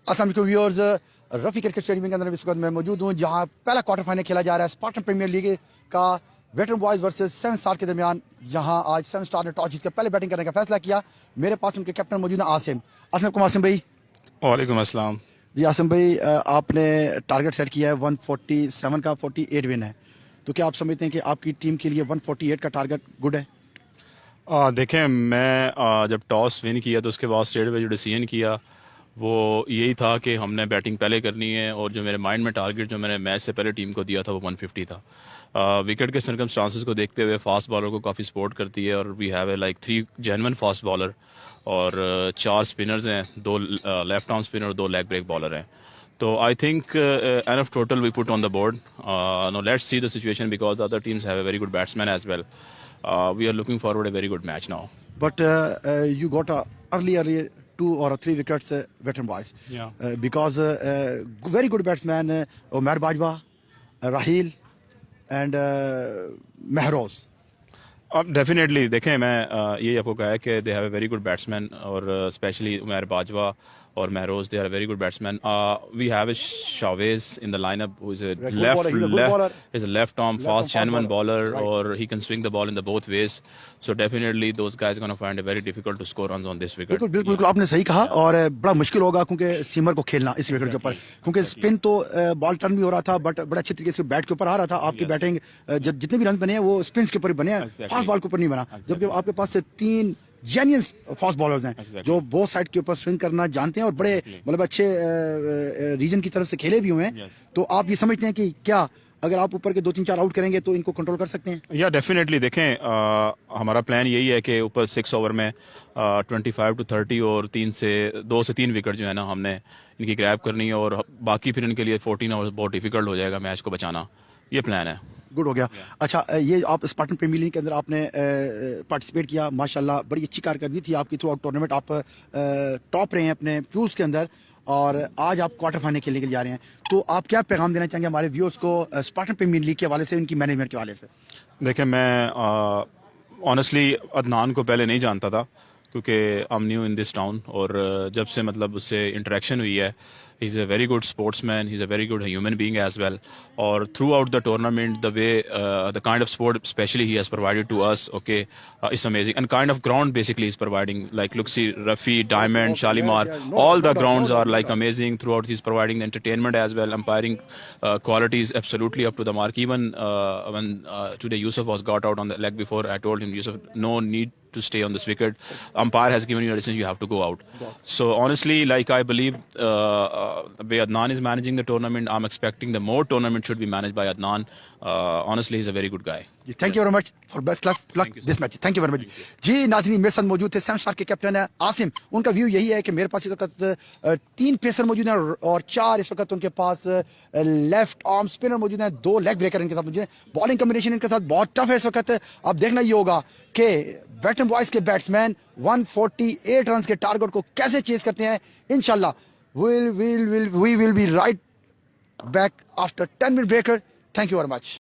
अस्सलाम वालेकुम viewers, Rafi cricket stadium के अंदर इस वक्त मैं मौजूद हूँ जहाँ पहला क्वार्टर फाइनल खेला जा रहा है स्पार्टन प्रीमियर लीग का वेटरन बॉयज़ वर्सेस 7 स्टार के दरमियान। जहाँ आज 7 स्टार ने टॉस जीतकर पहले बैटिंग करने का फैसला किया। मेरे पास उनके कैप्टन मौजूद हैं आसिम। अस्सलाम वालेकुम आसिम भाई। वालेकुम अस्सलाम। जी आसिम भाई, आपने टारगेट सेट किया है 147 का, 48 विन है, तो क्या आप समझते हैं कि आपकी टीम के लिए 148 का टारगेट गुड है? देखें, मैं जब टॉस विन किया तो उसके बाद स्ट्रेट अवे जो डिसीजन किया वो यही था कि हमने बैटिंग पहले करनी है, और जो मेरे माइंड में टारगेट जो मैंने मैच से पहले टीम को दिया था वो 150 था। विकेट के सर्कमस्टांसिस को देखते हुए फास्ट बॉलर को काफ़ी सपोर्ट करती है, और we have a like 3 genuine fast bowler और 4 स्पिनर्स हैं, 2 लेफ्ट आर्म स्पिनर और 2 लेग ब्रेक बॉलर हैं। तो I think enough total we put on the board. No let's see the situation because other teams have a very good batsman as well. We are looking forward a very good match now. But you got early 2 or 3 wickets, veteran boys. Yeah. Because very good batsman, Umar Bajwa, Rahil, and Mehroz. अब definitely देखें, मैं यही आपको कहा है कि they have a very good batsman, और specially Umar Bajwa और Mehroz, they are very good batsman. We have a Shavez in the lineup who is a left arm fast genuine bowler, or he can swing the ball in the both ways. So definitely those guys are going to find it very difficult to score runs on this wicket. बिल्कुल बिल्कुल बिल्कुल आपने सही कहा, और बड़ा मुश्किल होगा क्योंकि सीमर को खेलना इस विकेट के ऊपर, क्योंकि स्पिन तो बॉल टर्न भी हो रहा था बट बड़ा अच्छे तरीके से बैट के ऊपर आ रहा था। आपकी बैटिंग जब जितने भी रन बने हैं वो स्पिन के ऊपर ही बने हैं, फास्ट बॉल के ऊपर नहीं बना। जबकि आपके पास से 3 जेन्युइन फास्ट बॉलर्स हैं जो बोथ साइड के ऊपर स्विंग करना जानते हैं और बड़े मतलब अच्छे रीजन की तरफ से खेले भी हुए हैं। तो आप ये समझते हैं कि क्या अगर आप ऊपर के 2-3-4 आउट करेंगे तो इनको कंट्रोल कर सकते हैं? या डेफिनेटली देखें, हमारा प्लान यही है कि ऊपर 6 ओवर में 25 to 30 और 2 से 3 विकेट जो है ना हमने इनकी ग्रैब करनी है, और बाकी फिर इनके लिए 14 ओवर बहुत डिफिकल्ट हो जाएगा मैच को बचाना। ये प्लान है। गुड हो गया। अच्छा, ये आप स्पार्टन प्रीमियर लीग के अंदर आपने पार्टिसिपेट किया, माशाल्लाह बड़ी अच्छी कारकर्दगी थी आपकी थ्रू आउट टूर्नामेंट। आप टॉप रहे हैं अपने प्यूल्स के अंदर, और आज आप क्वार्टर फाइनल खेलने के लिए जा रहे हैं। तो आप क्या पैगाम देना चाहेंगे हमारे व्यूअर्स को स्पार्टन प्रीमियर लीग के हवाले से, उनकी मैनेजमेंट के हवाले से? देखें, मैं ऑनेस्टली अदनान को पहले नहीं जानता था, क्योंकि I am new in this town, और जब से मतलब उससे इंटरेक्शन हुई है, he is a very good sportsman, he is a very good human being as well, और throughout the tournament the way the kind of sport specially he has provided to us, okay, it's amazing, and kind of ground basically is providing, like look see Rafi, Diamond, Shalimar, all the grounds are like amazing throughout. He's providing the entertainment as well, umpiring quality is absolutely up to the mark. Even when today Yusuf was got out on the leg before, I told him, Yusuf, no need to stay on this wicket. Umpire has given you a decision, you have to go out. So honestly, like I believe the way Adnan is managing the tournament, I'm expecting the more tournament should be managed by Adnan. Honestly, he's a very good guy. Thank you very much for best luck this match. Thank you very much ji. नाज़रीन, मेरे साथ मौजूद थे 7 star के captain है आसिम। उनका view यही है कि मेरे पास इस वक्त 3 पेसर मौजूद हैं और 4 इस वक्त उनके पास लेफ्ट आर्म स्पिनर मौजूद हैं, 2 लेग ब्रेकर इनके साथ मौजूद हैं। बॉलिंग कॉम्बिनेशन इनके साथ बहुत टफ है इस वक्त। अब देखना ये होगा कि वेटरन बॉयज़ के बैट्समैन 148 रन के टारगेट को कैसे चेस करते हैं। इंशाल्लाह we will be right back after 10 minute breaker. Thank you very much.